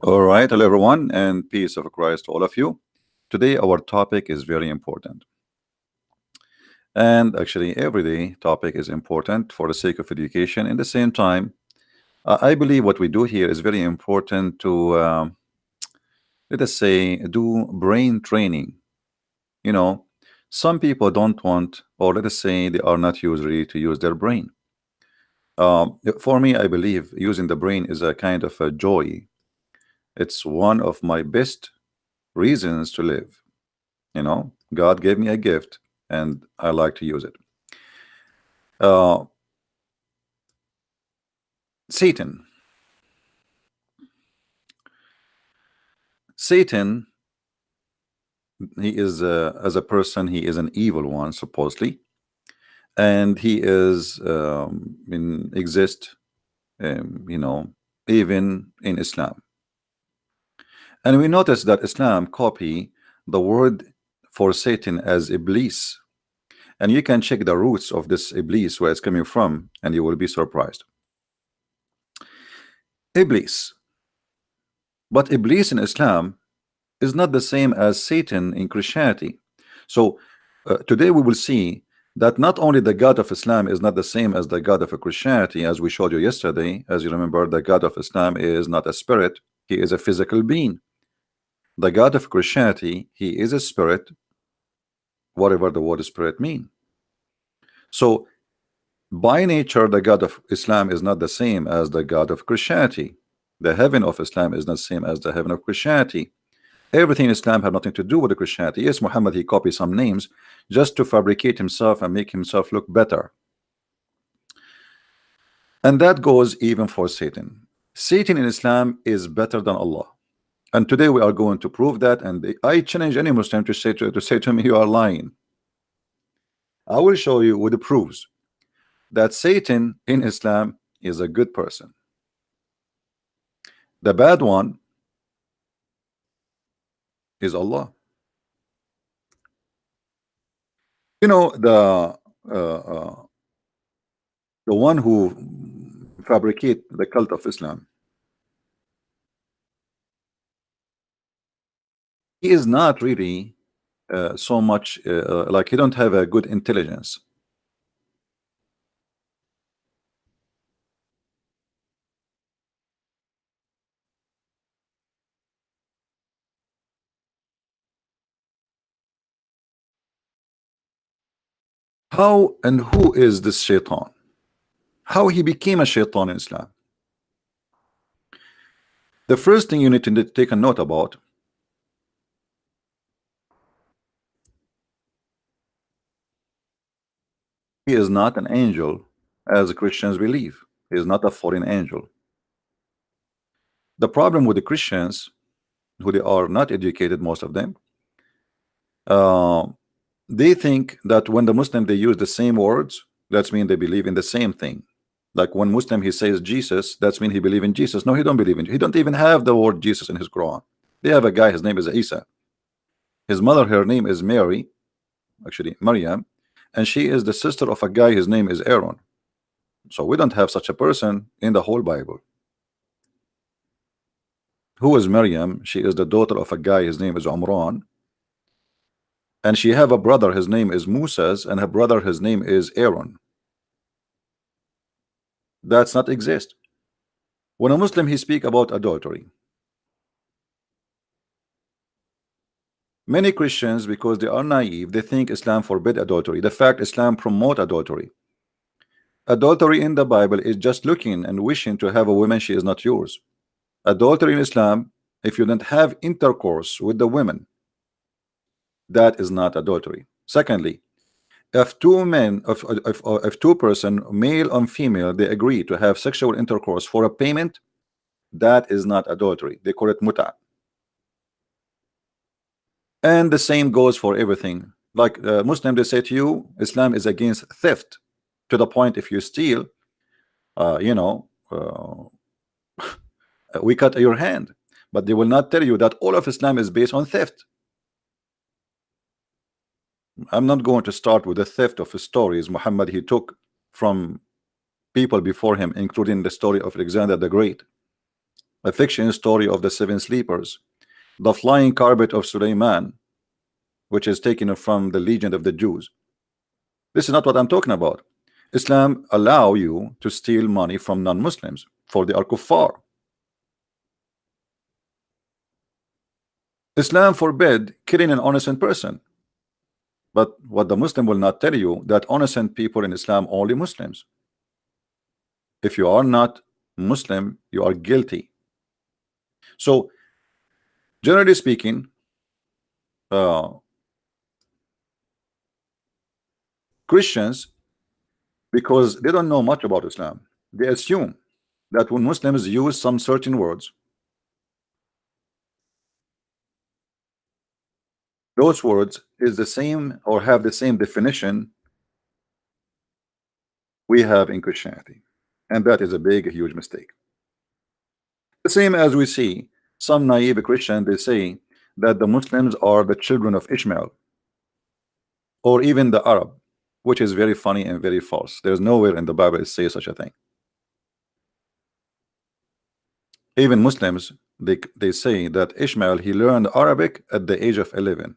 All right, hello everyone, and peace of Christ to all of you. Today, our topic is very important, and actually, everyday topic is important for the sake of education. In the same time, I believe what we do here is very important to, let us say, do brain training. You know, some people don't want, or let us say, they are not usually to use their brain. For me, I believe using the brain is a kind of a joy. It's one of my best reasons to live. God gave me a gift and I like to use it. uh, Satan. Satan, he is as a person, he is an evil one supposedly, and he is in exist, even in Islam. And we notice that Islam copy the word for Satan as Iblis, and you can check the roots of this Iblis where it's coming from, and you will be surprised. Iblis, but Iblis in Islam is not the same as Satan in Christianity. So today we will see that not only the God of Islam is not the same as the God of Christianity, as we showed you yesterday. As you remember, the God of Islam is not a spirit, he is a physical being. The God of Christianity, he is a spirit, whatever the word spirit mean. So by nature, the God of Islam is not the same as the God of Christianity. The heaven of Islam is not the same as the heaven of Christianity. Everything in Islam had nothing to do with the Christianity. Yes, Muhammad, he copied some names just to fabricate himself and make himself look better. And that goes even for Satan. Satan in Islam is better than Allah. And today we are going to prove that. And I challenge any Muslim to say to me, you are lying. I will show you with the proofs that Satan in Islam is a good person. The bad one is Allah. You know, the one who fabricate the cult of Islam, he is not really so much like he don't have a good intelligence. How and who is this shaitan? How he became a shaitan in Islam? The first thing you need to take a note about, he is not an angel as Christians believe. He is not a fallen angel. The problem with the Christians, who they are not educated, most of them, uh, they think that when the Muslim they use the same words, that's mean they believe in the same thing. Like when Muslim he says Jesus, that's mean he believe in Jesus. No, he don't believe in. He don't even have the word Jesus in his Quran. They have a guy, his name is Isa. His mother, her name is Mary, actually Maryam, and she is the sister of a guy, his name is Aaron. So we don't have such a person in the whole Bible. Who is Maryam? She is the daughter of a guy, his name is Umran, and she have a brother, his name is Moses, and her brother, his name is Aaron. That's not exist. When a Muslim he speak about adultery, many Christians, because they are naive, they think Islam forbid adultery. The fact Islam promote adultery. Adultery in the Bible is just looking and wishing to have a woman she is not yours. Adultery in Islam, if you don't have intercourse with the women, that is not adultery. Secondly, if two men, if two person, male and female, they agree to have sexual intercourse for a payment, that is not adultery. They call it muta. And the same goes for everything. Like Muslim, they say to you, Islam is against theft, to the point if you steal, uh, you know, uh, we cut your hand. But they will not tell you that all of Islam is based on theft. I'm not going to start with the theft of his stories Muhammad he took from people before him, including the story of Alexander the Great, a fiction story of the seven sleepers, the flying carpet of Suleiman, which is taken from the legend of the Jews. This is not what I'm talking about. Islam allow you to steal money from non-Muslims, for they are kuffar. Islam forbid killing an innocent person. But what the Muslim will not tell you, that innocent people in Islam only Muslims. If you are not Muslim, you are guilty. So generally speaking, Christians, because they don't know much about Islam, they assume that when Muslims use some certain words, those words is the same or have the same definition we have in Christianity, and that is a big, huge mistake. The same as we see some naive Christian, they say that the Muslims are the children of Ishmael, or even the Arab, which is very funny and very false. There's nowhere in the Bible it says such a thing. Even Muslims, they say that Ishmael, he learned Arabic at the age of 11.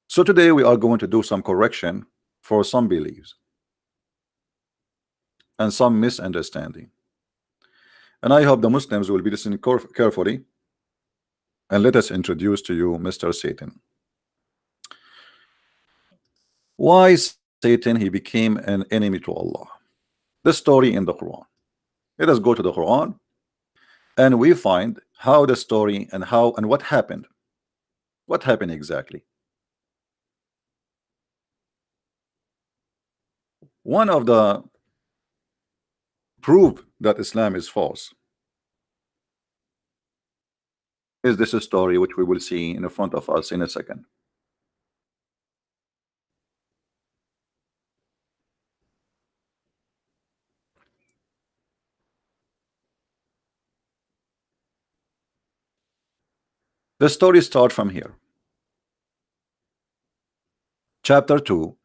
So today we are going to do some correction for some beliefs and some misunderstanding. And I hope the Muslims will be listening carefully. And let us introduce to you Mr. Satan. Why Satan he became an enemy to Allah? The story in the Quran. Let us go to the Quran and we find how the story and how and what happened. What happened exactly? One of the proof that Islam is false is this story which we will see in front of us in a second. The story starts from here. Chapter 2,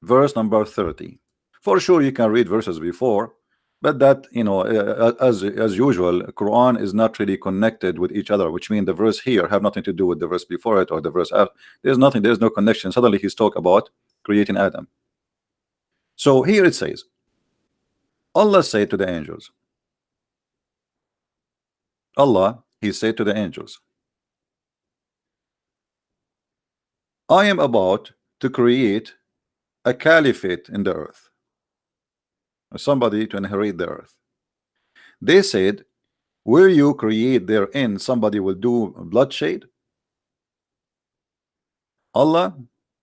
verse number 30. For sure you can read verses before, but that, you know, as usual, Quran is not really connected with each other, which means the verse here have nothing to do with the verse before it or the verse after. There's nothing, there's no connection. Suddenly he's talking about creating Adam. So here it says, Allah said to the angels, Allah, he said to the angels, I am about to create a caliphate in the earth, somebody to inherit the earth. They said, will you create therein somebody will do bloodshed? Allah,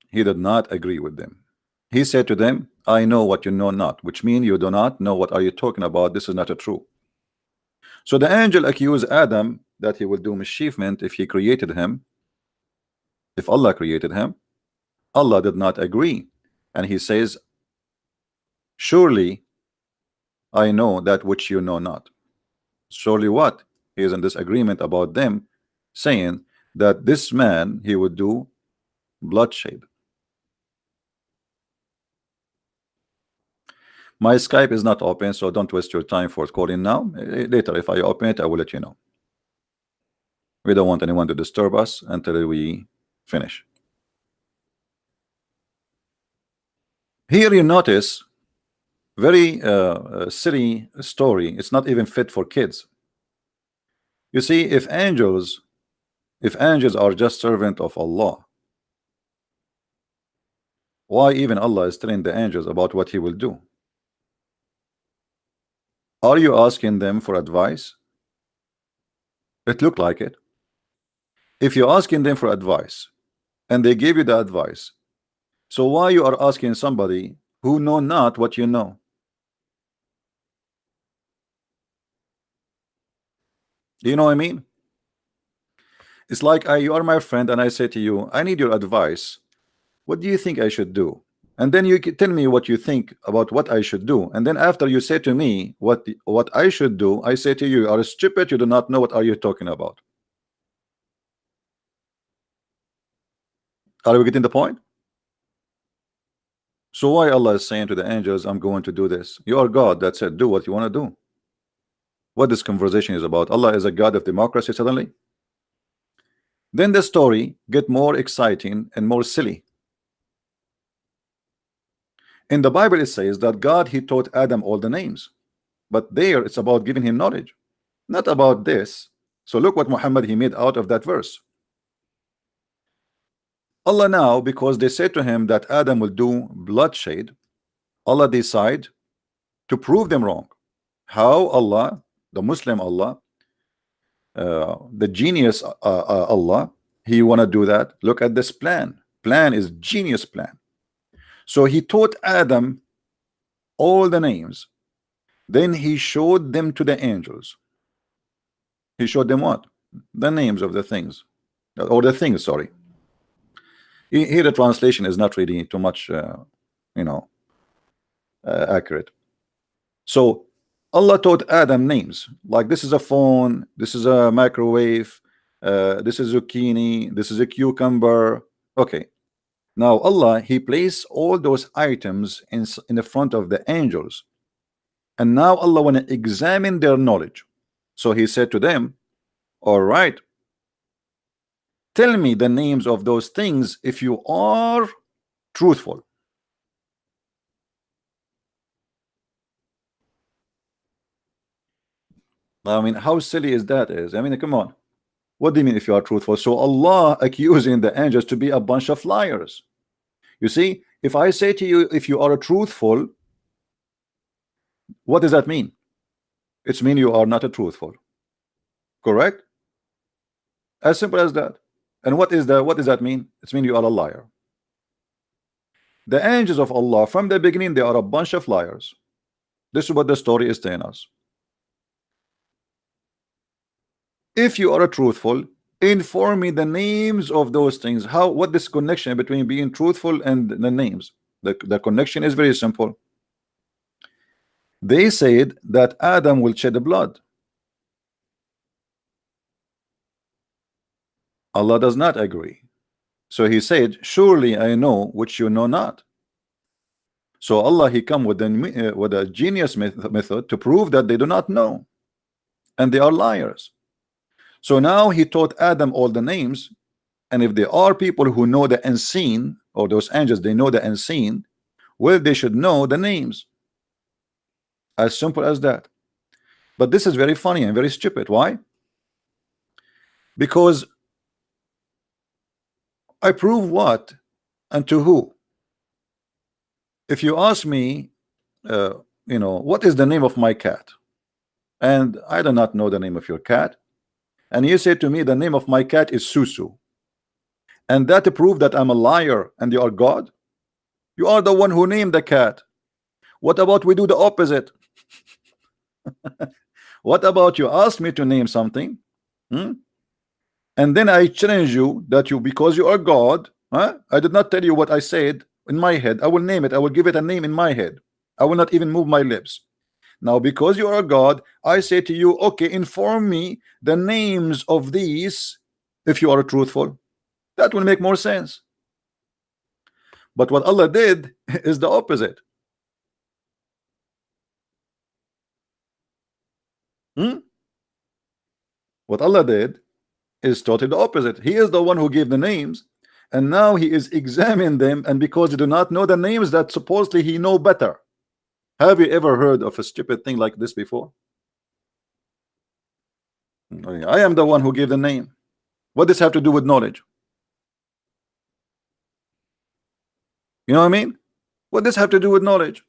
he did not agree with them. He said to them, I know what you know not, which means you do not know what are you talking about. This is not a true. So the angel accused Adam that he will do mischievement if he created him, if Allah created him. Allah did not agree, and he says, surely I know that which you know not. Surely what? He is in disagreement about them, saying that this man he would do bloodshed. My Skype is not open, so don't waste your time for calling now. Later, if I open it, I will let you know. We don't want anyone to disturb us until we finish. Here you notice very silly story. It's not even fit for kids. You see, if angels are just servant of Allah, why even Allah is telling the angels about what he will do? Are you asking them for advice? It looked like it. If you're asking them for advice and they give you the advice, so why you are asking somebody who know not what you know? Do you know what I mean? It's like you are my friend and I say to you, I need your advice. What do you think I should do? And then you tell me what you think about what I should do. And then after you say to me what I should do, I say to you, you are stupid, you do not know what are you talking about. Are we getting the point? So why Allah is saying to the angels, I'm going to do this? You are God, that's it, do what you want to do. What this conversation is about? Allah is a God of democracy suddenly? Then the story get more exciting and more silly. In the Bible it says that God, he taught Adam all the names, but there it's about giving him knowledge, not about this. So look what Muhammad he made out of that verse. Allah now, because they said to him that Adam will do bloodshed, Allah decide to prove them wrong. How? Allah, the Muslim Allah, the genius Allah, he wanna do that. Look at this plan is genius plan. So he taught Adam all the names, then he showed them to the angels. He showed them what? The names of the things, or the things, sorry. Here the translation is not really too much you know, accurate. So Allah taught Adam names, like this is a phone, this is a microwave, this is zucchini, this is a cucumber. Okay, now Allah, he placed all those items in the front of the angels, and now Allah want to examine their knowledge. So he said to them, all right, tell me the names of those things if you are truthful. I mean, how silly is that? I mean, come on. What do you mean if you are truthful? So Allah accusing the angels to be a bunch of liars. You see, if I say to you, if you are truthful, what does that mean? It's mean you are not a truthful. Correct? As simple as that. And what does that mean? It's mean you are a liar. The angels of Allah from the beginning, they are a bunch of liars. This is what the story is telling us. If you are a truthful, inform me the names of those things. What this connection between being truthful and the names? The connection is very simple. They said that Adam will shed blood. Allah does not agree. So he said, surely I know which you know not. So Allah, he come with a genius method to prove that they do not know, and they are liars. So now he taught Adam all the names, and if there are people who know the unseen, or those angels, they know the unseen, well, they should know the names. As simple as that. But this is very funny and very stupid. Why? Because I prove what and to who? If you ask me, you know, what is the name of my cat? And I do not know the name of your cat. And you say to me, the name of my cat is Susu. And that prove that I'm a liar and you are God? You are the one who named the cat. What about we do the opposite? What about you ask me to name something? And then I challenge you that because you are God, I did not tell you what I said in my head. I will name it. I will give it a name in my head. I will not even move my lips. Now, because you are God, I say to you, okay, inform me the names of these if you are truthful. That will make more sense. But what Allah did is the opposite. What Allah did is totally the opposite. He is the one who gave the names, and now he is examining them, and because they do not know the names that supposedly he know better. Have you ever heard of a stupid thing like this before? I am the one who gave the name. What does this have to do with knowledge? You know what I mean? What does this have to do with knowledge?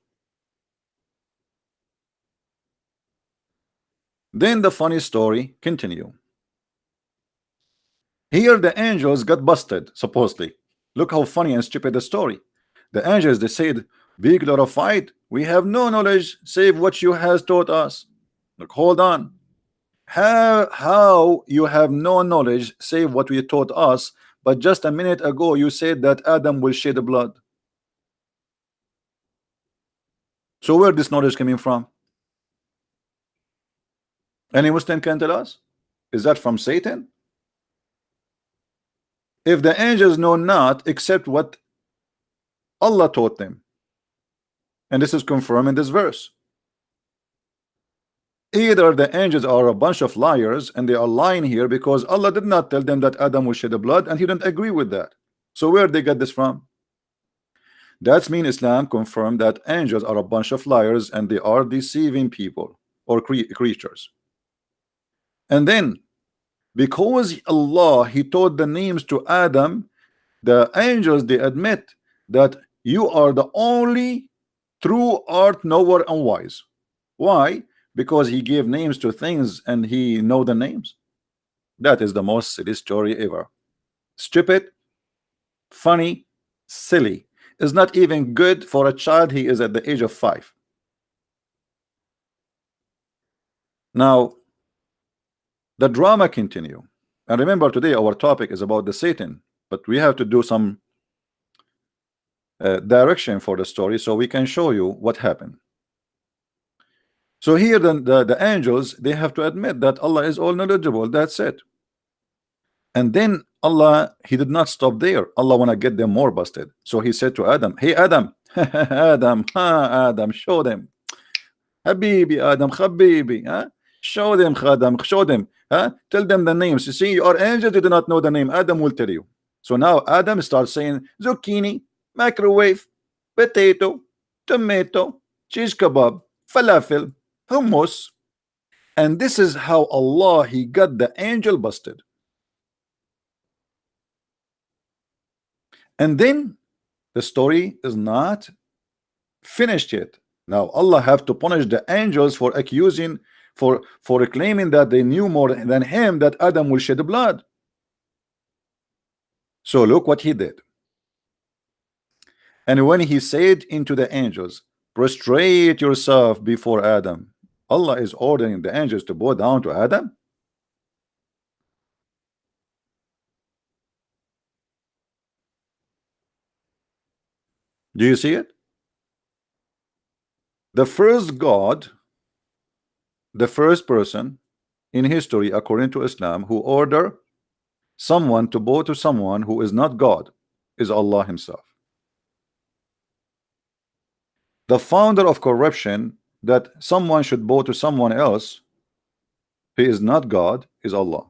Then the funny story continue. Here the angels got busted, supposedly. Look how funny and stupid the story. The angels, they said, be glorified. We have no knowledge save what you has taught us. Look, hold on. How you have no knowledge save what we taught us, but just a minute ago you said that Adam will shed blood. So where this knowledge coming from? Any Muslim can tell us? Is that from Satan? If the angels know not except what Allah taught them, And this is confirmed in this verse. Either the angels are a bunch of liars and they are lying here because Allah did not tell them that Adam will shed the blood, and he didn't agree with that. So where they get this from? That's mean Islam confirmed that angels are a bunch of liars and they are deceiving people or creatures. And then because Allah he taught the names to Adam, the angels they admit that you are the only true art knower and wise. Why? Because he gave names to things and he know the names. That is the most silly story ever. Stupid, funny, silly. Is not even good for a child. He is at the age of 5. Now the drama continue. And remember, today our topic is about the Satan, but we have to do some direction for the story so we can show you what happened. So here the angels they have to admit that Allah is all knowledgeable. That's it. And then Allah he did not stop there. Allah wanna get them more busted. So he said to Adam, hey Adam, Adam, show them. Habibi Adam, Habibi, huh? Show them, Khadam, show them, huh? Tell them the names. You see, you are angels, you do not know the name. Adam will tell you. So now Adam starts saying zucchini, microwave, potato, tomato, cheese kebab, falafel, hummus. And this is how Allah he got the angel busted. And then the story is not finished yet. Now Allah have to punish the angels for accusing, for claiming that they knew more than him that Adam will shed blood. So look what he did. And when he said into the angels, prostrate yourself before Adam, Allah is ordering the angels to bow down to Adam. Do you see it? The first God, the first person in history according to Islam who order someone to bow to someone who is not God is Allah himself. The founder of corruption, that someone should bow to someone else who is not God, is Allah.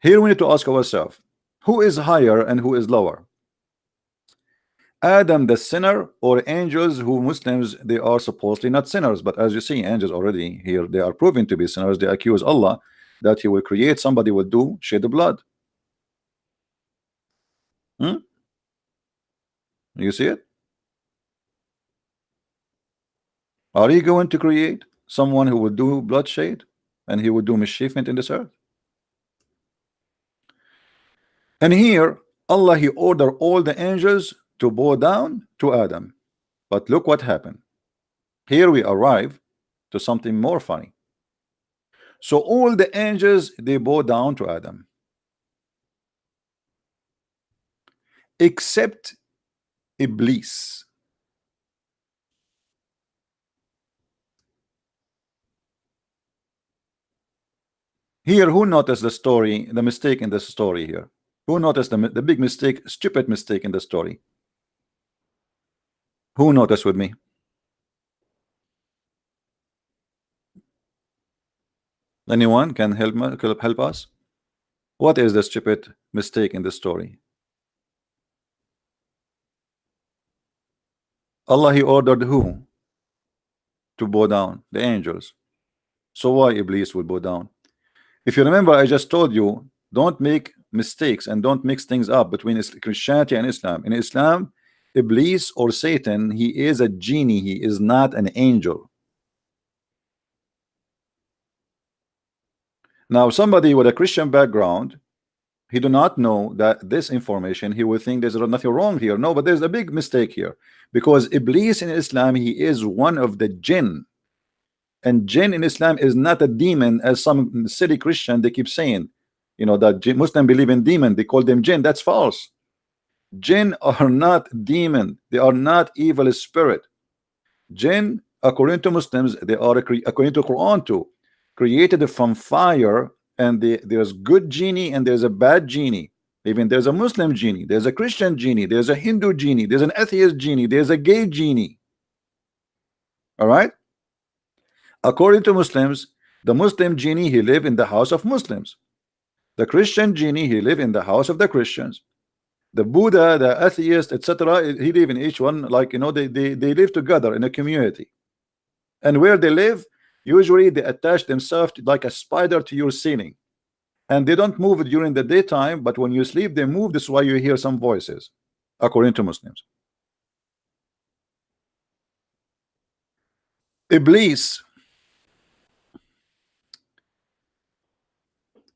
Here we need to ask ourselves, who is higher and who is lower? Adam the sinner, or angels who Muslims they are supposedly not sinners, but as you see angels already here they are proven to be sinners. They accuse Allah that he will create somebody will do shed the blood. You see it? Are you going to create someone who will do bloodshed and he will do mischievement in this earth? And here Allah he ordered all the angels to bow down to Adam. But look what happened. Here we arrive to something more funny. So all the angels they bow down to Adam except Iblis. Here who noticed the story, the mistake in the story here? Who noticed the big mistake, stupid mistake in the story? Who noticed with me? Anyone can help us? What is the stupid mistake in the story? Allah he ordered who to bow down? The angels. So why Iblis will bow down? If you remember, I just told you don't make mistakes and don't mix things up between Christianity and Islam. In Islam, Iblis or Satan, he is a genie, he is not an angel. Now somebody with a Christian background, he do not know that this information, he will think there's nothing wrong here. No, but there's a big mistake here, because Iblis in Islam, he is one of the jinn, and jinn in Islam is not a demon as some silly Christian they keep saying, you know, that Muslim believe in demon, they call them jinn. That's false. Jinn are not demon, they are not evil spirit. Jinn according to Muslims, they are according to Quran too, created from fire, and there's good genie and there's a bad genie. Even there's a Muslim genie, there's a Christian genie, there's a Hindu genie, there's an atheist genie, there's a gay genie. All right. According to Muslims, the Muslim genie, he live in the house of Muslims. The Christian genie, he live in the house of the Christians. The Buddha, the atheist, etc., he live in each one, like, you know, they live together in a community. And where they live, usually they attach themselves like a spider to your ceiling, and they don't move during the daytime, but when you sleep they move. This is why you hear some voices, according to Muslims. Iblis,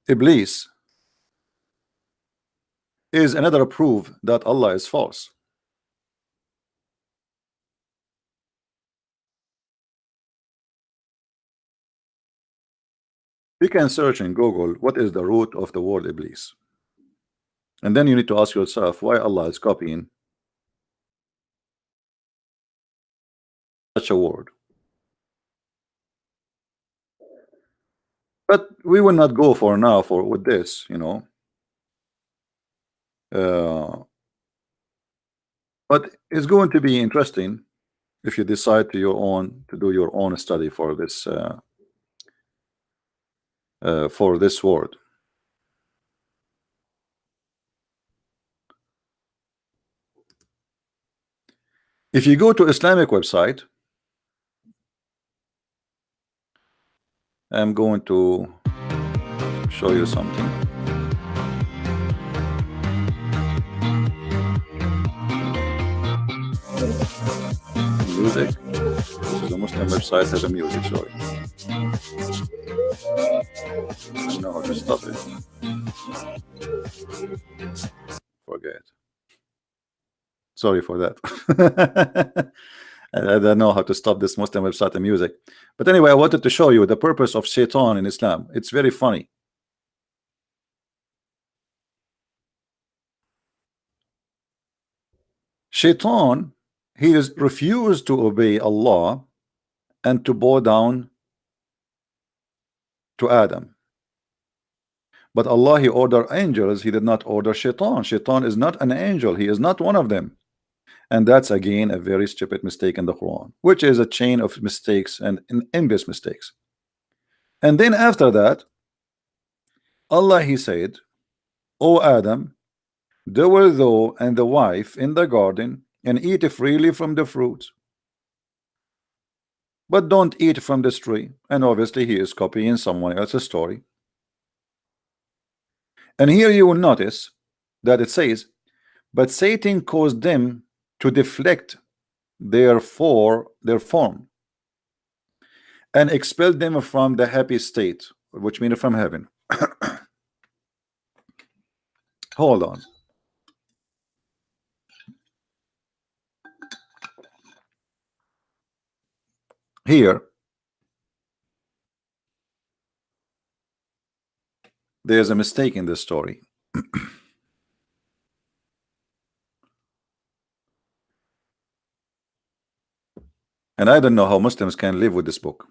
Iblis is another proof that Allah is false. You can search in Google what is the root of the word Iblis, and then you need to ask yourself why Allah is copying such a word. But we will not go for now for with this, you know. But it's going to be interesting if you decide to do your own study for this word. If you go to Islamic website, I'm going to show you something. Music. So the Muslim website has a music, sorry. I don't know how to stop it. Forget. Sorry for that. I don't know how to stop this Muslim website and music. But anyway, I wanted to show you the purpose of shaitan in Islam. It's very funny. Shaitan, he is refused to obey Allah and to bow down to Adam. But Allah, he ordered angels, he did not order shaitan. Shaitan is not an angel, he is not one of them. And that's again a very stupid mistake in the Quran, which is a chain of mistakes and endless mistakes. And then after that, Allah, he said, O Adam, there were thou and the wife in the garden, and eat freely from the fruit, but don't eat from this tree. And obviously he is copying someone else's story. And here you will notice that it says, but Satan caused them to deflect their form and expelled them from the happy state, which means from heaven. Hold on. Here, there's a mistake in this story. And I don't know how Muslims can live with this book.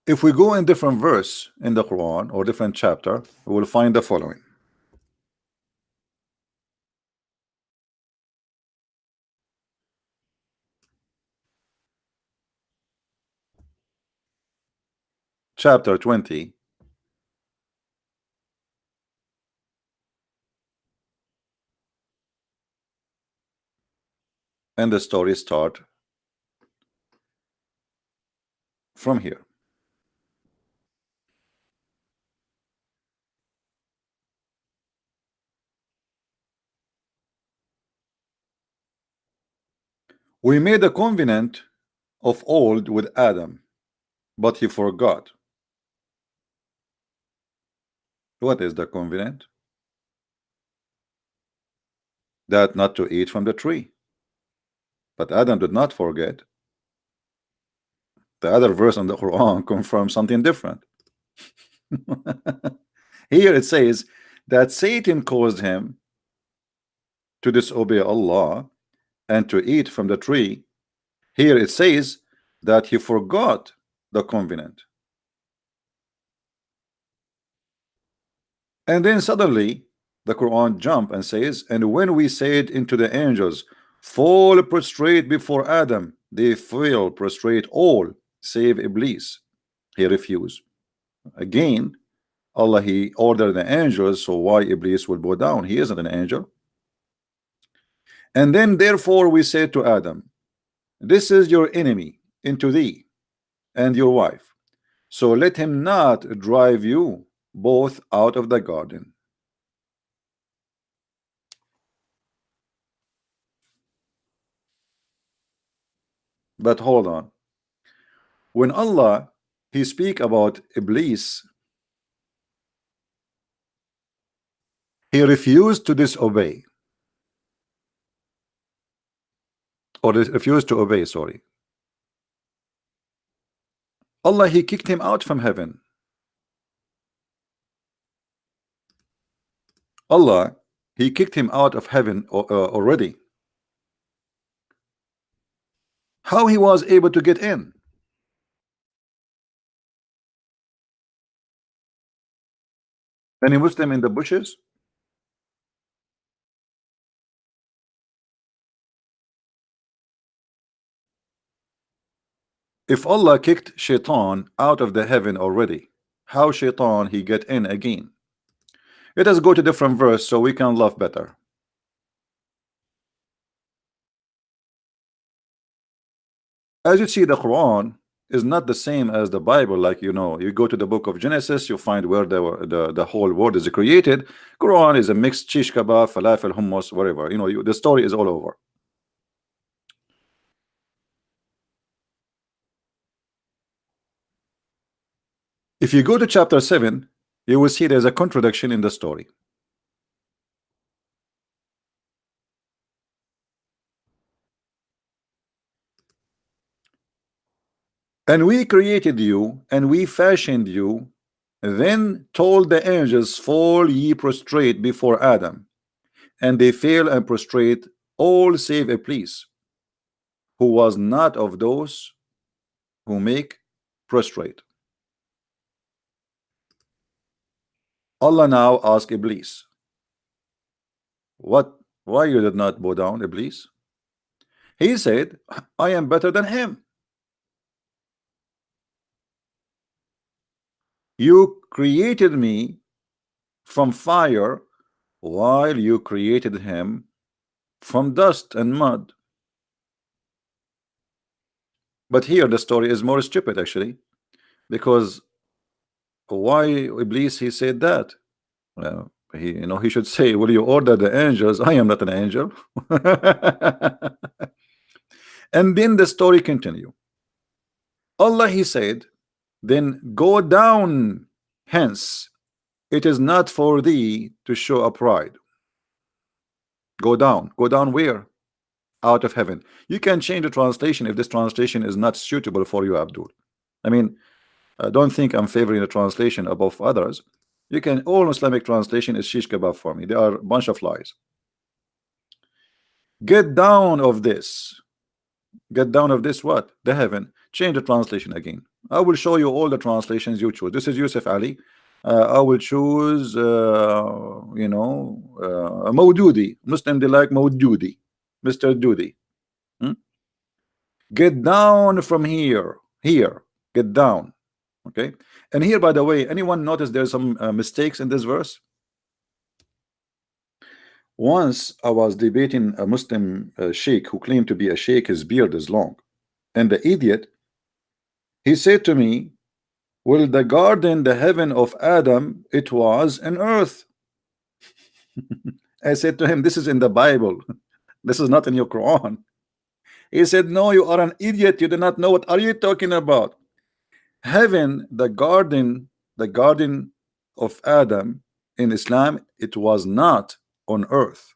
If we go in different verse in the Quran or different chapter, we will find the following. Chapter 20, and the story start from here. We made a covenant of old with Adam, but he forgot. What is the covenant? That not to eat from the tree. But Adam did not forget. The other verse in the Quran confirms something different. Here it says that Satan caused him to disobey Allah and to eat from the tree. Here it says that he forgot the covenant. And then suddenly the Quran jump and says, and when we said into the angels, fall prostrate before Adam, they fell prostrate all save Iblis. He refused. Again, Allah he ordered the angels, so why Iblis will bow down? He isn't an angel. And then therefore we said to Adam, this is your enemy into thee and your wife, so let him not drive you both out of the garden. But hold on, when Allah he speak about Iblis, he refused to disobey, or refused to obey, sorry. Allah he kicked him out from heaven. Allah he kicked him out of heaven already. How he was able to get in? Any Muslim in the bushes? If Allah kicked Shaitan out of the heaven already, how Shaitan he get in again? Let us go to different verse so we can laugh better. As you see, the Quran is not the same as the Bible. Like, you know, you go to the book of Genesis, you find where the whole world is created. Quran is a mixed shish kebab, falafel, hummus, whatever. You know, the story is all over. If you go to chapter 7, you will see there's a contradiction in the story. And we created you, and we fashioned you, then told the angels, fall ye prostrate before Adam. And they fell and prostrate, all save Iblis, who was not of those who make prostrate. Allah now asked Iblis, what? Why you did not bow down, Iblis? He said, I am better than him. You created me from fire, while you created him from dust and mud. But here the story is more stupid actually, because why Iblis he said that? Well, he, you know, he should say, will you order the angels? I am not an angel. And then the story continue. Allah he said, then go down hence, it is not for thee to show a pride. Go down where? Out of heaven. You can change the translation if this translation is not suitable for you, Abdul. I mean, don't think I'm favoring the translation above others. You can, all Islamic translation is shish kebab for me. They are a bunch of lies. Get down of this. Get down of this what? The heaven. Change the translation again. I will show you all the translations you choose. This is Yusuf Ali. I will choose, you know, Maududi. Muslim they like Maududi, Mr. Doody. Hmm? Get down from here. Here. Get down. Okay. And here, by the way, anyone notice there's some mistakes in this verse? Once I was debating a Muslim sheikh who claimed to be a sheikh, his beard is long, and the idiot he said to me, well, the garden, the heaven of Adam, it was an earth. I said to him, this is in the Bible, this is not in your Quran. He said, no, you are an idiot, you do not know what are you talking about. Heaven, the garden of Adam in Islam, it was not on earth.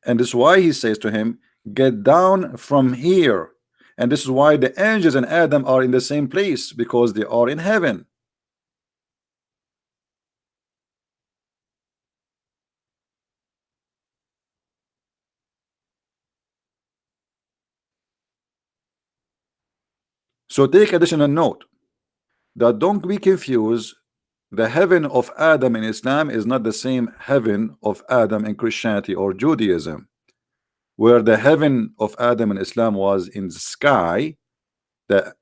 And this is why he says to him, get down from here. And this is why the angels and Adam are in the same place, because they are in heaven. So take additional note that don't be confused The heaven of Adam in Islam is not the same heaven of Adam in Christianity or Judaism, where the heaven of Adam in Islam was in the sky. The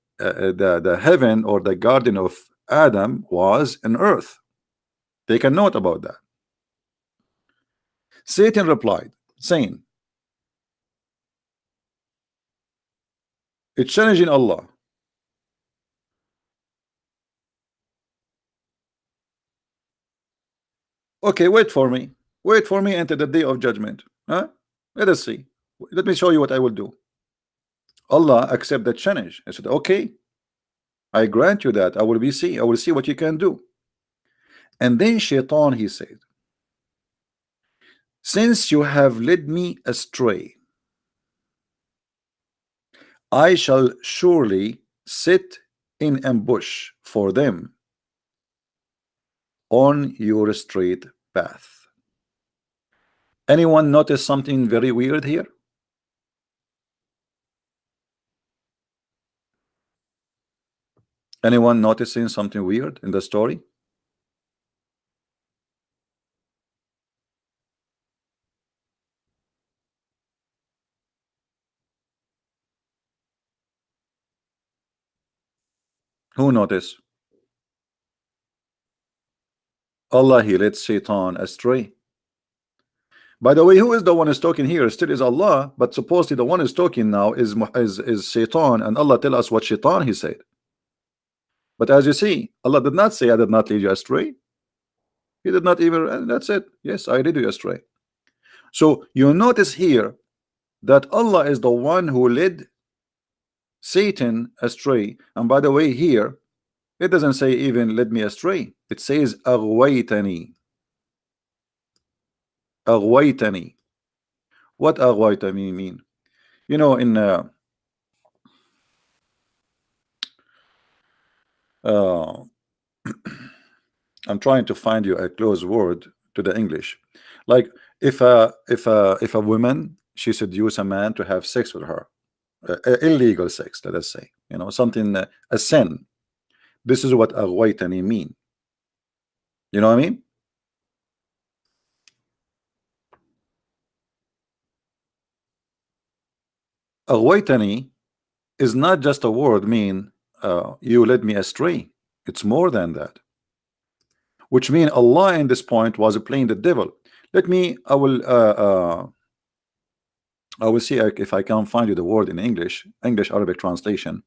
heaven or the garden of Adam was in earth. Take a note about that. Satan replied, saying, it's challenging Allah. Okay, wait for me. Wait for me until the day of judgment. Huh? Let us see. Let me show you what I will do. Allah accept the challenge. I said, okay, I grant you that. I will see what you can do. And then Shaitan, he said, since you have led me astray, I shall surely sit in ambush for them on your straight path. Anyone notice something very weird here? Anyone noticing something weird in the story? Who noticed? Allah, he led Shaitan astray. By the way, who is the one who's talking here? Still is Allah, but supposedly the one who's talking now is Shaitan, and Allah tell us what Shaitan he said. But as you see, Allah did not say, I did not lead you astray. He did not even, and that's it. Yes, I led you astray. So you notice here that Allah is the one who led Satan astray. And by the way, here it doesn't say even led me astray. It says aghwaytani. Aghwaytani. What aghwaytani mean? You know, in I'm trying to find you a close word to the English. Like if a woman, she seduce a man to have sex with her, illegal sex, let us say, you know, something a sin. This is what aghwaytani mean. You know what I mean? Aghwaytani is not just a word mean you led me astray. It's more than that. Which mean Allah in this point was playing the devil. Let me, I will see if I can find you the word in English Arabic translation.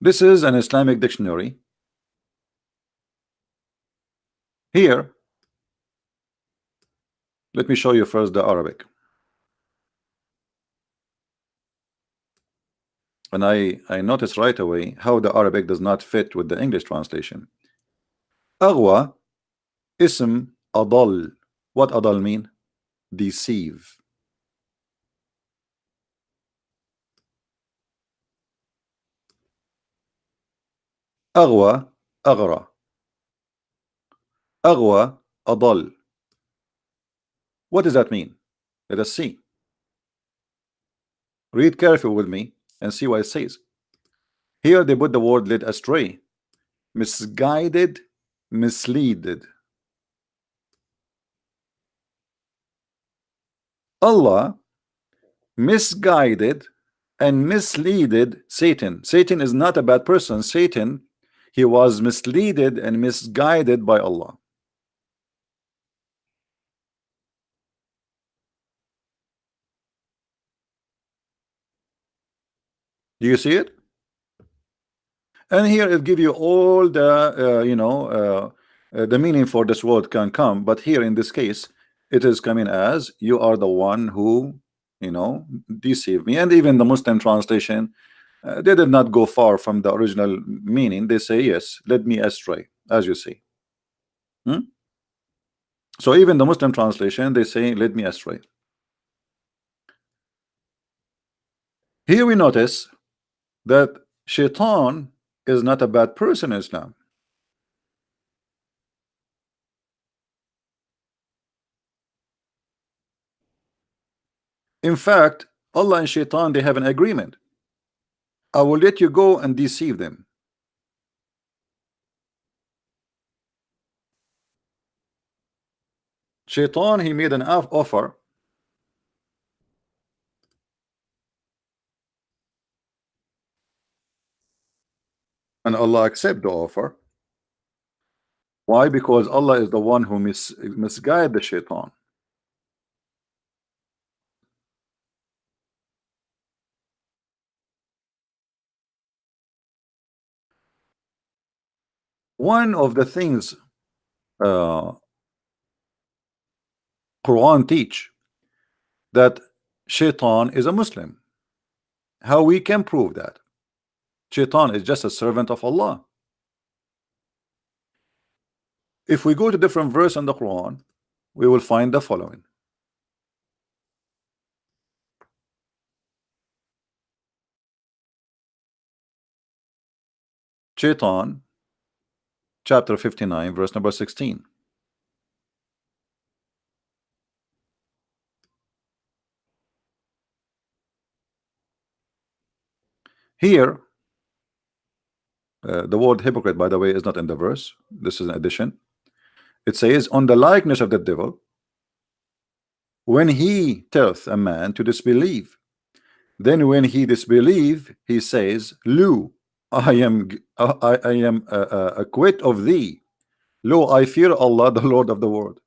This is an Islamic dictionary. Here, let me show you first the Arabic. And I noticed right away how the Arabic does not fit with the English translation. Aghwa, ism adal. What adal mean? Deceive. Aghwa, aghra. Aghwa, adal. What does that mean? Let us see. Read carefully with me and see what it says. Here they put the word led astray, misguided, misleaded. Allah misguided and misleaded Satan. Satan is not a bad person. Satan, he was misleaded and misguided by Allah. Do you see it? And here it give you all the the meaning for this word can come, but here in this case it is coming as you are the one who deceive me. And even the Muslim translation, they did not go far from the original meaning. They say yes, led me astray, as you see. So even the Muslim translation, they say led me astray. Here we notice that Shaitan is not a bad person in Islam. In fact, Allah and Shaitan, they have an agreement. I will let you go and deceive them. Shaitan, he made an offer, and Allah accept the offer. Why? Because Allah is the one who misguide the Shaitan. One of the things uh, Quran teach that Shaitan is a Muslim. How we can prove that? Shaitan is just a servant of Allah. If we go to different verse in the Quran, we will find the following. Shaitan, chapter 59, verse number 16. Here, the word hypocrite, by the way, is not in the verse. This is an addition. It says, on the likeness of the devil, when he telleth a man to disbelieve, then when he disbelieve, he says, Lo, I am acquit of thee. Lo, I fear Allah, the Lord of the world.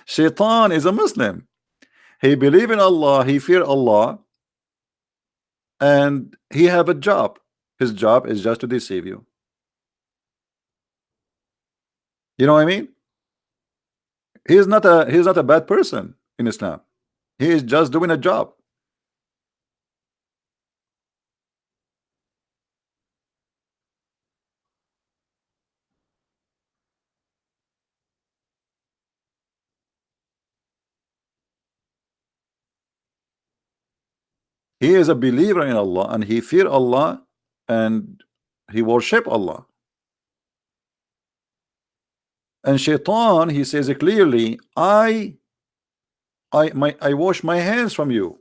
Shaitan is a Muslim. He believe in Allah, he fear Allah, and he have a job. His job is just to deceive you. You know what I mean? He is not a bad person in Islam. He is just doing a job. He is a believer in Allah and he fear Allah and he worship Allah. And Shaitan, he says clearly, I wash my hands from you,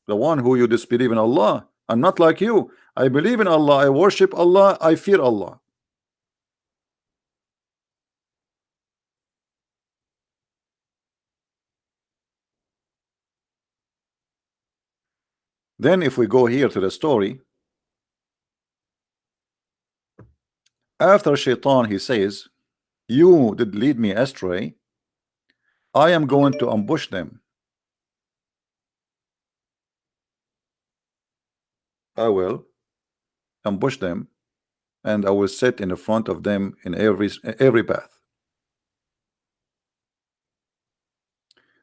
the one who you disbelieve in Allah. I'm not like you. I believe in Allah, I worship Allah, I fear Allah. Then if we go here to the story, after Shaitan, he says, you did lead me astray, I am going to ambush them. I will ambush them and I will sit in the front of them in every path.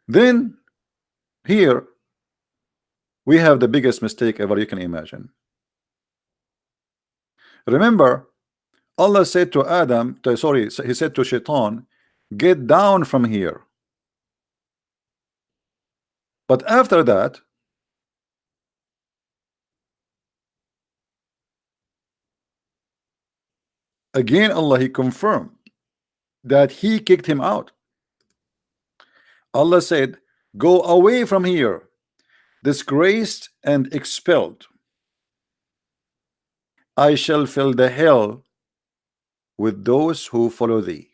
Then here we have the biggest mistake ever you can imagine. Remember, Allah said to Adam, he said to Shaitan, get down from here. But after that, again Allah, he confirmed that he kicked him out. Allah said, go away from here, disgraced and expelled. I shall fill the hell with those who follow thee.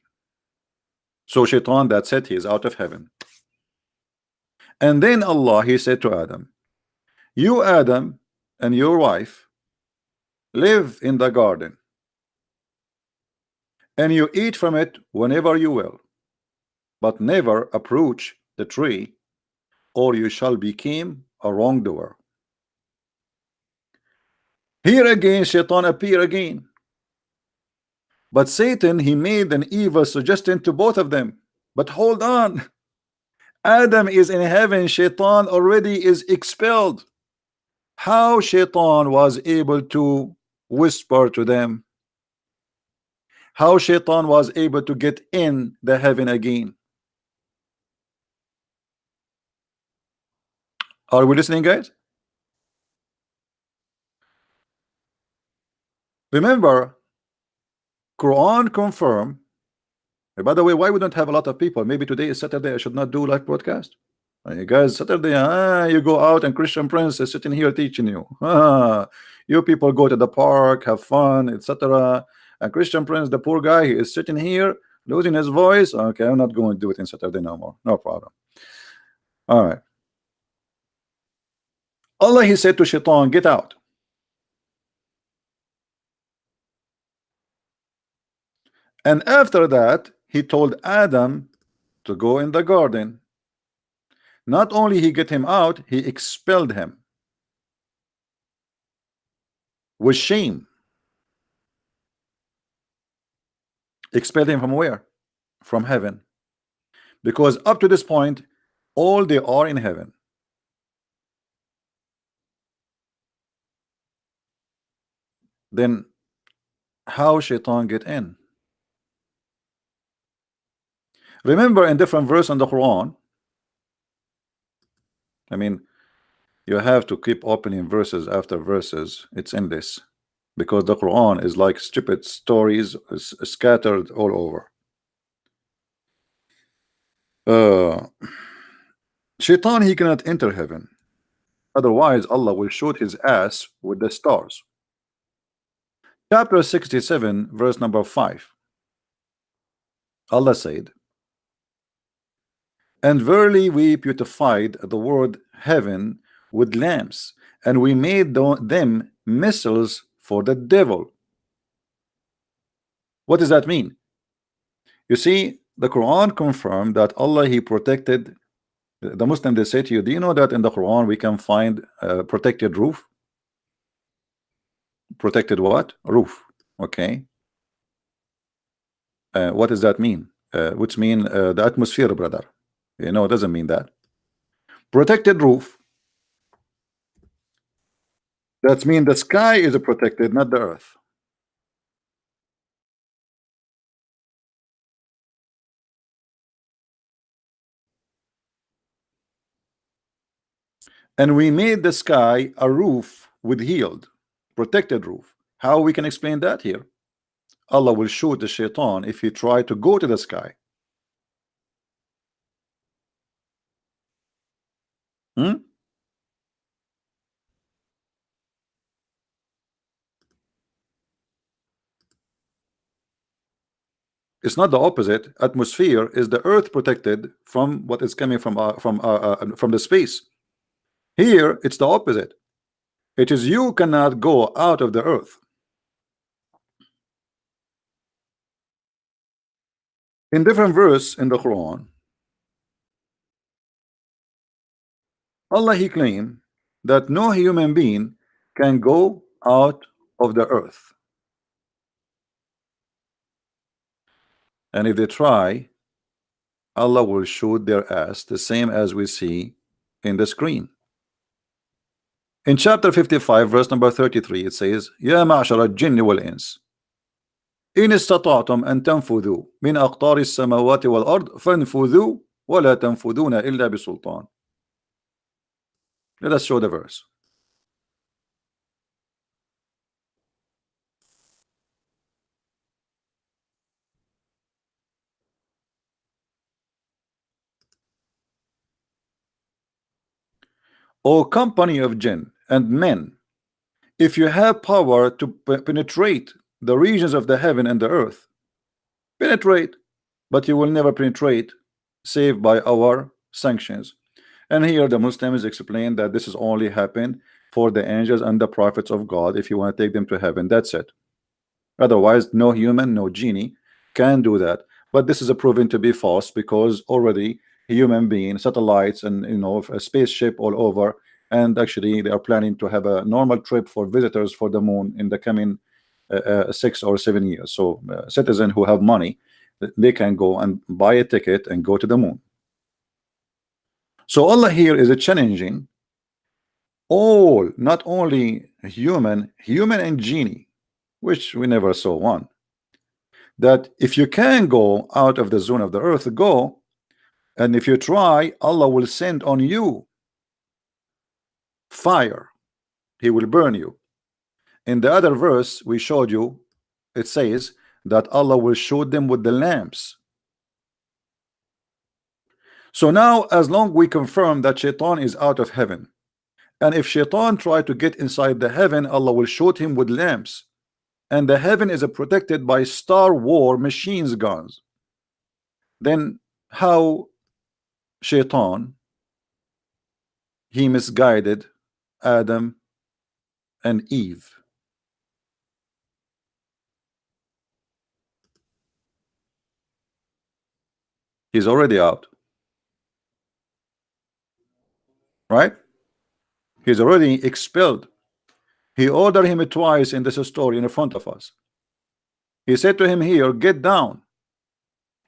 So Shaitan, that's it, he is out of heaven. And then Allah, he said to Adam, you Adam and your wife live in the garden and you eat from it whenever you will, but never approach the tree or you shall become a wrongdoer. Here again Shaitan appear again, but Satan, he made an evil suggestion to both of them. But hold on, Adam is in heaven, Shaitan already is expelled. How Shaitan was able to whisper to them? How Shaitan was able to get in the heaven again? Are we listening, guys? Remember, Quran confirm. By the way, why we don't have a lot of people? Maybe today is Saturday. I should not do live broadcast. You guys, Saturday, you go out and Christian Prince is sitting here teaching you. You people go to the park, have fun, etc. And Christian Prince, the poor guy, he is sitting here losing his voice. Okay, I'm not going to do it in Saturday no more. No problem. All right. Allah, he said to Shaitan, get out. And after that, he told Adam to go in the garden. Not only he get him out, he expelled him with shame. Expelled him from where? From heaven. Because up to this point, all they are in heaven. Then how Shaitan get in? Remember, in different verse in the Quran, I mean, you have to keep opening verses after verses. It's in this because the Quran is like stupid stories scattered all over. Shaitan, he cannot enter heaven, otherwise Allah will shoot his ass with the stars. Chapter 67 verse number 5, Allah said, and verily we beautified the word heaven with lamps, and we made them missiles for the devil. What does that mean? You see, the Quran confirmed that Allah, he protected the Muslim. They say to you, do you know that in the Quran we can find protected roof? Protected what? Roof. Okay. What does that mean? Which mean the atmosphere, brother. You know, it doesn't mean that. Protected roof. That means the sky is protected, not the earth. And we made the sky a roof with healed, protected roof. How we can explain that here? Allah will shoot the shaitan if he try to go to the sky. It's not the opposite. Atmosphere is the earth protected from what is coming from the space. Here it's the opposite. It is you cannot go out of the earth. In different verse in the Quran, Allah, he claimed that no human being can go out of the earth, and if they try, Allah will shoot their ass, the same as we see in the screen. In chapter 55 verse number 33, it says, يا معشر الجن والإنس إن استطعتم أن تنفذوا من أقطار السماوات والأرض فانفذوا ولا تنفذون إلا بسلطان. Let us show the verse. O company of jinn and men, if you have power to penetrate the regions of the heaven and the earth, penetrate, but you will never penetrate save by our sanctions. And here the Muslims explain that this is only happened for the angels and the prophets of God. If you want to take them to heaven, that's it. Otherwise, no human, no genie can do that. But this is a proven to be false, because already human being, satellites, and a spaceship all over, and actually they are planning to have a normal trip for visitors for the moon in the coming 6 or 7 years. So citizens who have money, they can go and buy a ticket and go to the moon. So Allah here is challenging all, not only human and genie, which we never saw one, that if you can go out of the zone of the earth, go, and if you try, Allah will send on you fire. He will burn you. In the other verse we showed you, it says that Allah will shoot them with the lamps. So now, as long we confirm that Shaitan is out of heaven, and if Shaitan try to get inside the heaven, Allah will shoot him with lamps, and the heaven is protected by Star War machines guns, then how Shaitan he misguided Adam and Eve? He's already out, right? He's already expelled. He ordered him twice in this story in front of us. He said to him here, get down.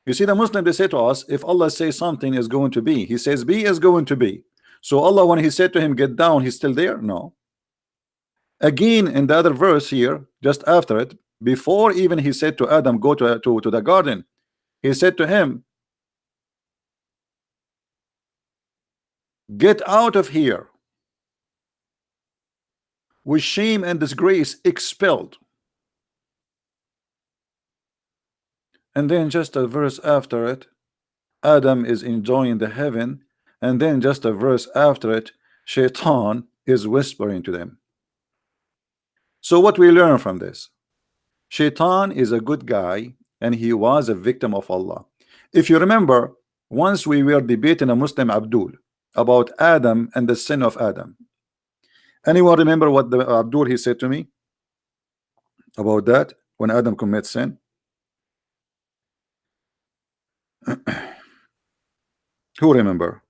You see, the Muslim, they say to us, if Allah says something is going to be, he says be is going to be. So Allah, when he said to him get down, he's still there? No. Again, in the other verse here, just after it, before even he said to Adam, go to the garden, he said to him, get out of here, with shame and disgrace, expelled. And then just a verse after it, Adam is enjoying the heaven, and then just a verse after it, Shaitan is whispering to them. So what we learn from this, Shaitan is a good guy, and he was a victim of Allah. If you remember, once we were debating a Muslim Abdul about Adam and the sin of Adam. Anyone remember what the Abdul he said to me about that when Adam commits sin? Who remember?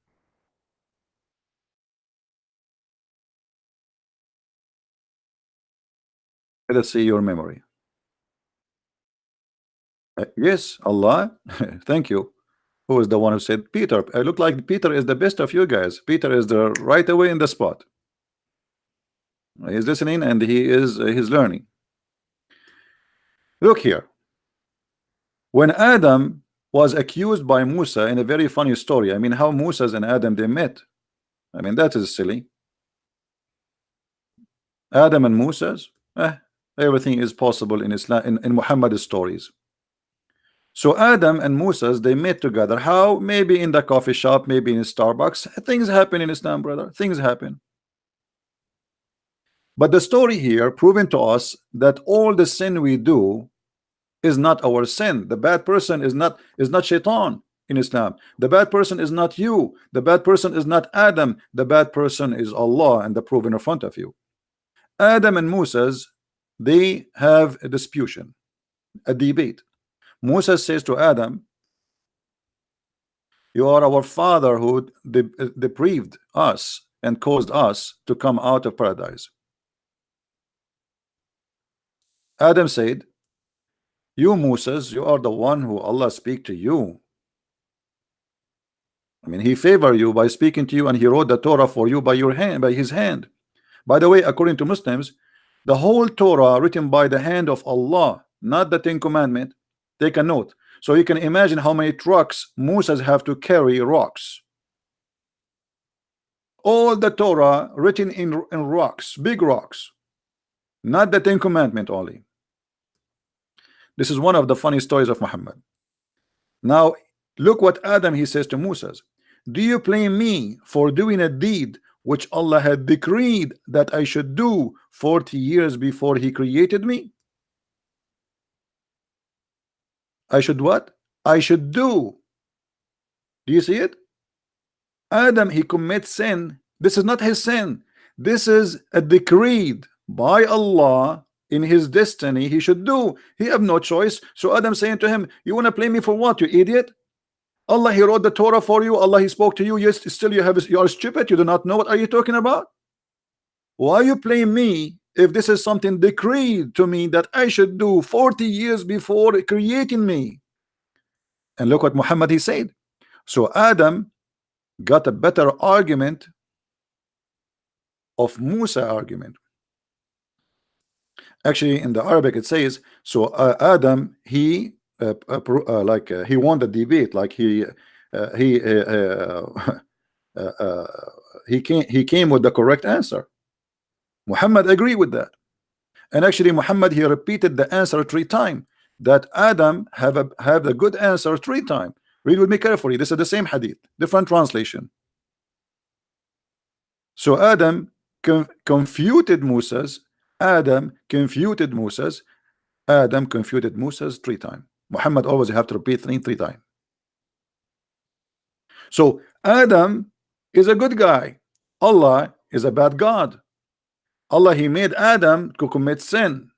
Let us see your memory. Yes, Allah. Thank you. Who is the one who said Peter? I look like Peter is the best of you guys. Peter is the right away in the spot. He's listening and he is he's learning. Look here. When Adam was accused by Musa in a very funny story, I mean, how Musa and Adam they met. I mean, that is silly. Adam and Musa's, everything is possible in Islam, in Muhammad's stories. So Adam and Moses, they met together. How? Maybe in the coffee shop, maybe in Starbucks. Things happen in Islam, brother. Things happen. But the story here proving to us that all the sin we do is not our sin. The bad person is not Shaitan in Islam. The bad person is not you. The bad person is not Adam. The bad person is Allah, and the proof in front of you. Adam and Moses, they have a disputation, a debate. Moses says to Adam, you are our father who deprived us and caused us to come out of paradise. Adam said, you Moses, you are the one who Allah speak to you. I mean, he favored you by speaking to you, and he wrote the Torah for you by your hand, by his hand. By the way, according to Muslims, the whole Torah written by the hand of Allah, not the Ten Commandments. Take a note. So you can imagine how many trucks Moses have to carry rocks. All the Torah written in rocks, big rocks, not the Ten Commandments only. This is one of the funny stories of Muhammad. Now look what Adam he says to Moses. Do you blame me for doing a deed which Allah had decreed that I should do 40 years before he created me? I should what? I should do. Do you see it? Adam, he commits sin. This is not his sin. This is a decreed by Allah in his destiny. He should do. He have no choice. So Adam saying to him, you want to blame me for what, you idiot? Allah, he wrote the Torah for you. Allah, he spoke to you. Yes, still you are stupid. You do not know. What are you talking about? Why you blame me if this is something decreed to me that I should do 40 years before creating me? And look what Muhammad he said. So Adam got a better argument of Musa argument. Actually, in the Arabic it says, so Adam he he won the debate, like he came with the correct answer. Muhammad agreed with that. And actually Muhammad, he repeated the answer 3 times, that Adam have a good answer 3 times. Read with me carefully. This is the same hadith, different translation. So Adam confuted Moses. Adam confuted Moses. Adam confuted Moses 3 times. Muhammad always have to repeat three times. So Adam is a good guy. Allah is a bad God. Allah, he made Adam to commit sin.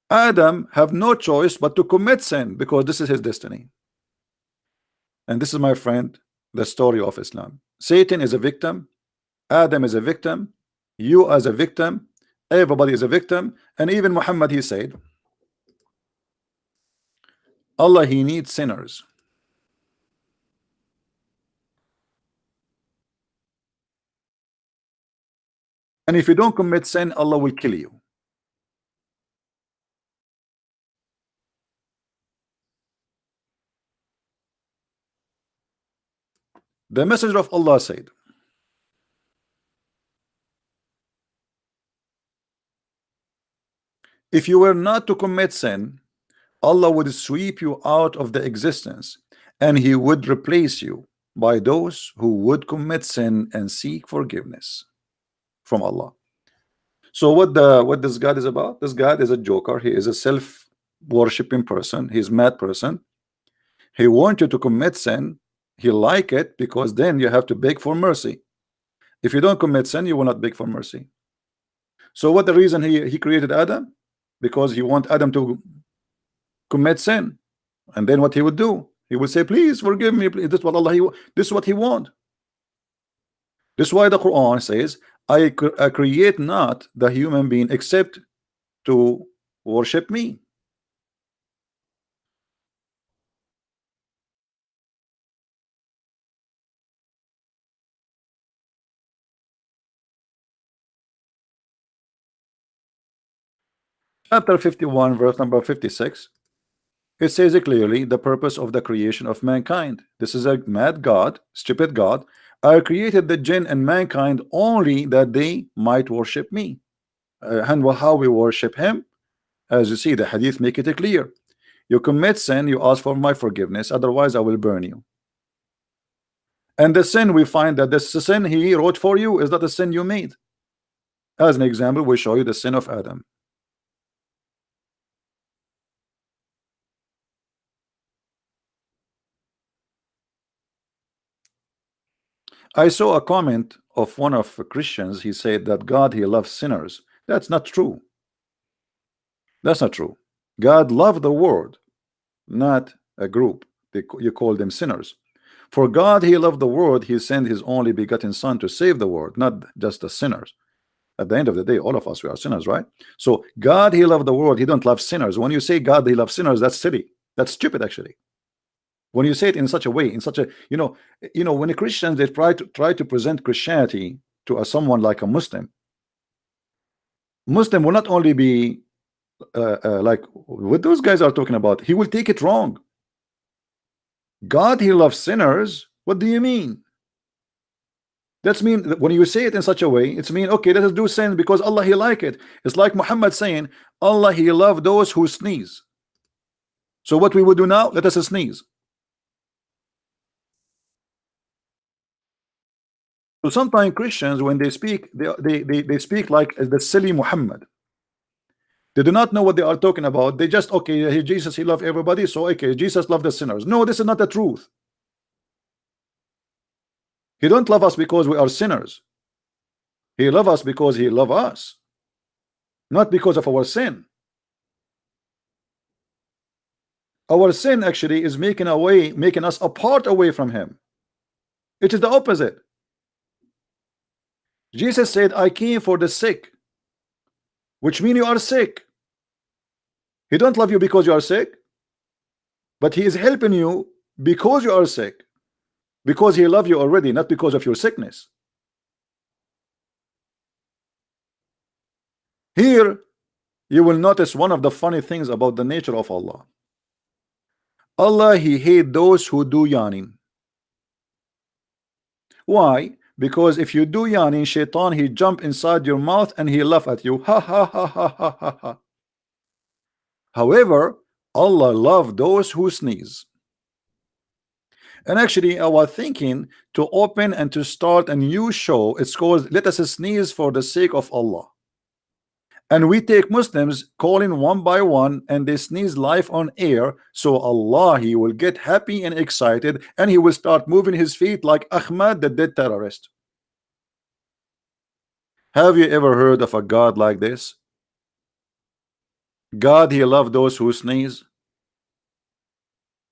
Adam have no choice but to commit sin because this is his destiny. And this is, my friend, the story of Islam. Satan is a victim. Adam is a victim. You as a victim. Everybody is a victim. And even Muhammad, he said, Allah, he needs sinners. And if you don't commit sin, Allah will kill you. The messenger of Allah said, if you were not to commit sin, Allah would sweep you out of the existence, and he would replace you by those who would commit sin and seek forgiveness from Allah. So what this God is about? This God is a joker. He is a self-worshipping person. He's a mad person. He wants you to commit sin. He like it because then you have to beg for mercy. If you don't commit sin, you will not beg for mercy. So what the reason he created Adam? Because he want Adam to commit sin. And then what he would do? He would say, please forgive me. Please. This is what this is what he want. This is why the Quran says, I create not the human being except to worship me. Chapter 51, verse number 56. It says it clearly, the purpose of the creation of mankind. This is a mad God, stupid God. I created the jinn and mankind only that they might worship me. And how we worship him? As you see, the hadith make it clear. You commit sin, you ask for my forgiveness, otherwise I will burn you. And the sin, we find that the sin he wrote for you is not the sin you made. As an example, we show you the sin of Adam. I saw a comment of one of the Christians. He said that God, he loves sinners. That's not true. That's not true. God loved the world, not a group. You call them sinners. For God, he loved the world. He sent his only begotten son to save the world, not just the sinners. At the end of the day, all of us, we are sinners, right? So God, he loved the world. He don't love sinners. When you say God, he loves sinners, that's silly. That's stupid, actually. When you say it in such a way, in such a, when the Christians, they try to present Christianity to someone like a Muslim will not only be like what those guys are talking about, he will take it wrong. God, he loves sinners. What do you mean? That's mean when you say it in such a way, it's mean, okay, let us do sin because Allah, he like it. It's like Muhammad saying, Allah, he love those who sneeze. So what we would do now, let us sneeze. So sometimes Christians, when they speak, they speak like the silly Muhammad. They do not know what they are talking about. They just, okay, Jesus, he loved everybody, so okay, Jesus loved the sinners. No, this is not the truth. He don't love us because we are sinners. He loves us because he loves us, not because of our sin. Our sin actually is making us apart away from him. It is the opposite. Jesus said, I came for the sick, which means you are sick. He don't love you because you are sick, but he is helping you because you are sick, because he loves you already, not because of your sickness. Here you will notice one of the funny things about the nature of Allah. Allah, he hates those who do yawning. Why? Because if you do yawning, shaitan, he jump inside your mouth and he laugh at you. Ha ha ha ha ha ha ha. However, Allah love those who sneeze. And actually, I was thinking to open and to start a new show. It's called Let Us Sneeze for the Sake of Allah. And we take Muslims calling one by one and they sneeze live on air. So Allah, he will get happy and excited and he will start moving his feet like Ahmad, the dead terrorist. Have you ever heard of a God like this? God, he loves those who sneeze.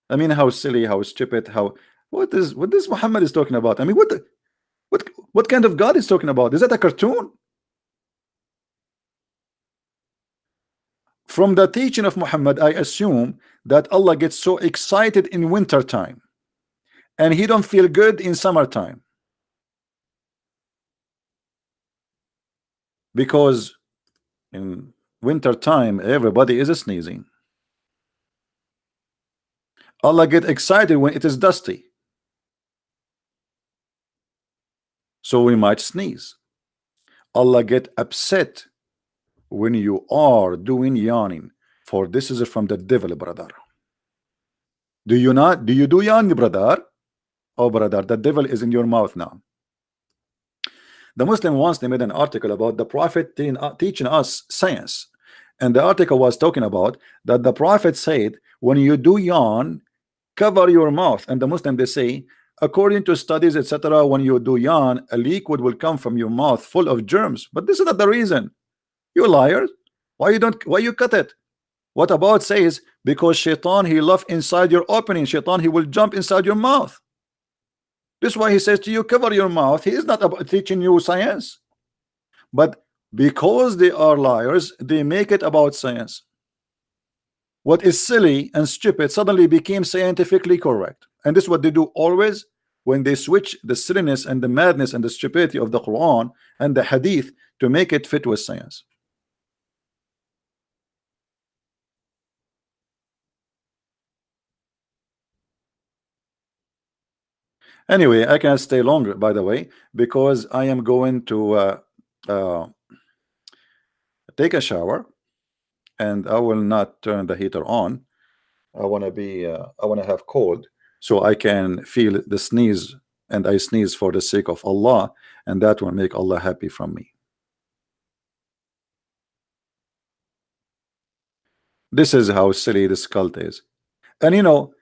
I mean, how silly, how stupid, how what this Muhammad is talking about? I mean, what kind of God is talking about? Is that a cartoon? From the teaching of Muhammad, I assume that Allah gets so excited in winter time and he don't feel good in summertime, because in winter time everybody is sneezing. Allah get excited when it is dusty, so we might sneeze. Allah get upset when you are doing yawning, for this is from the devil, brother. Do you not? Do you do yawn, brother? Oh, brother, the devil is in your mouth now. The Muslim once they made an article about the Prophet teaching us science, and the article was talking about that the Prophet said when you do yawn, cover your mouth. And the Muslim they say, according to studies, etc., when you do yawn, a liquid will come from your mouth full of germs. But this is not the reason. You liars. Why you cut it? What about says because shaitan he love inside your opening, shaitan he will jump inside your mouth. This is why he says to you, cover your mouth. He is not about teaching you science, but because they are liars, they make it about science. What is silly and stupid suddenly became scientifically correct, and this is what they do always when they switch the silliness and the madness and the stupidity of the Quran and the Hadith to make it fit with science. Anyway, I can stay longer, by the way, because I am going to uh, take a shower, and I will not turn the heater on. I want to have cold, so I can feel the sneeze, and I sneeze for the sake of Allah, and that will make Allah happy from me. This is how silly this cult is. And you know,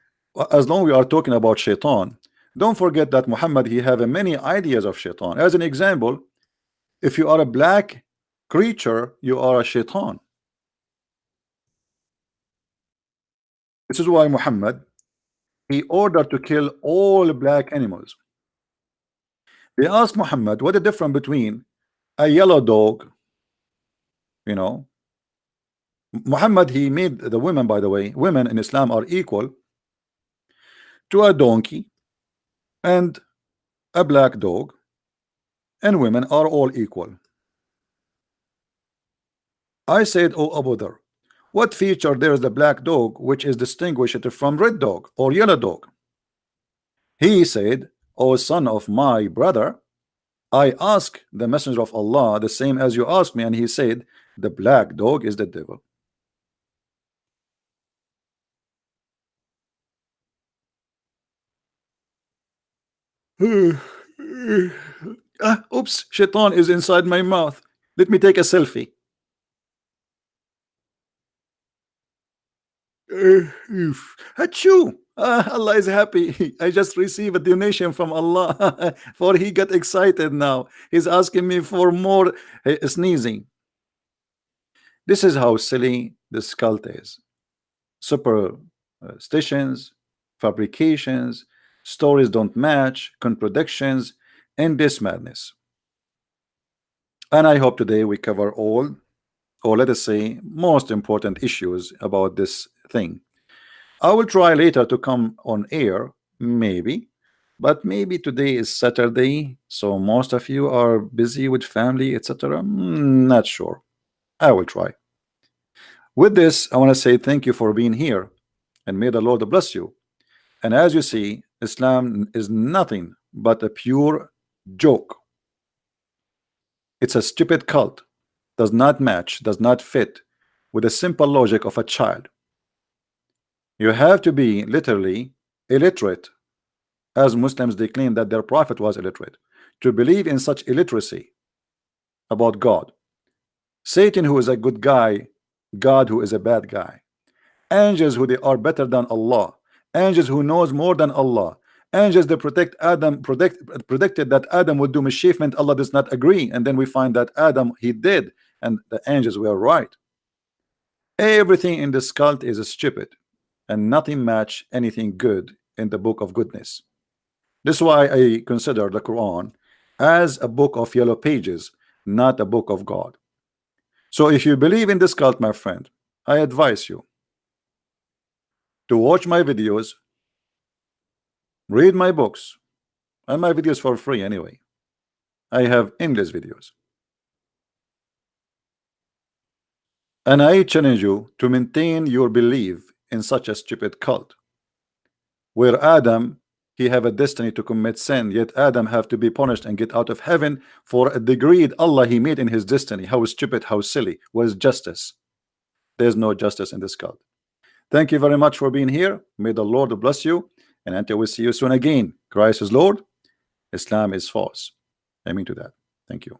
as long we are talking about shaitan, don't forget that Muhammad he have many ideas of shaitan. As an example, if you are a black creature, you are a shaitan. This is why Muhammad he ordered to kill all black animals. They asked Muhammad what the difference between a yellow dog, you know. Muhammad he made the women, by the way, women in Islam are equal to a donkey and a black dog, and women are all equal. I said, oh Abu Dhar, what feature there is the black dog which is distinguished from red dog or yellow dog? He said, oh son of my brother, I ask the messenger of Allah the same as you asked me, and he said the black dog is the devil. Oops, shaitan is inside my mouth. Let me take a selfie. Achoo! Allah is happy. I just received a donation from Allah for he got excited now. He's asking me for more sneezing. This is how silly this cult is. Superstitions, fabrications, stories don't match, contradictions, and this madness. And I hope today we cover all, or let us say most important issues about this thing. I will try later to come on air, maybe, but maybe today is Saturday, so most of you are busy with family, etc. Not sure. I will try. With this, I want to say thank you for being here, and may the Lord bless you. And as you see, Islam is nothing but a pure joke. It's a stupid cult. Does not match, does not fit with the simple logic of a child. You have to be literally illiterate, as Muslims they claim that their prophet was illiterate, to believe in such illiteracy about God. Satan, who is a good guy, God, who is a bad guy. Angels, who they are better than Allah. Angels who knows more than Allah. Angels that protect Adam, predicted that Adam would do mischievement. Allah does not agree, and then we find that Adam he did, and the angels were right. Everything in this cult is stupid, and nothing match anything good in the book of goodness. This is why I consider the Quran as a book of yellow pages, not a book of God. So if you believe in this cult, my friend, I advise you to watch my videos, read my books, and my videos for free anyway. I have endless videos. And I challenge you to maintain your belief in such a stupid cult, where Adam he have a destiny to commit sin, yet Adam have to be punished and get out of heaven for a degree Allah he made in his destiny. How stupid, how silly. What is justice? There's no justice in this cult. Thank you very much for being here. May the Lord bless you, and until we see you soon again. Christ is Lord, Islam is false. Amen to that. Thank you.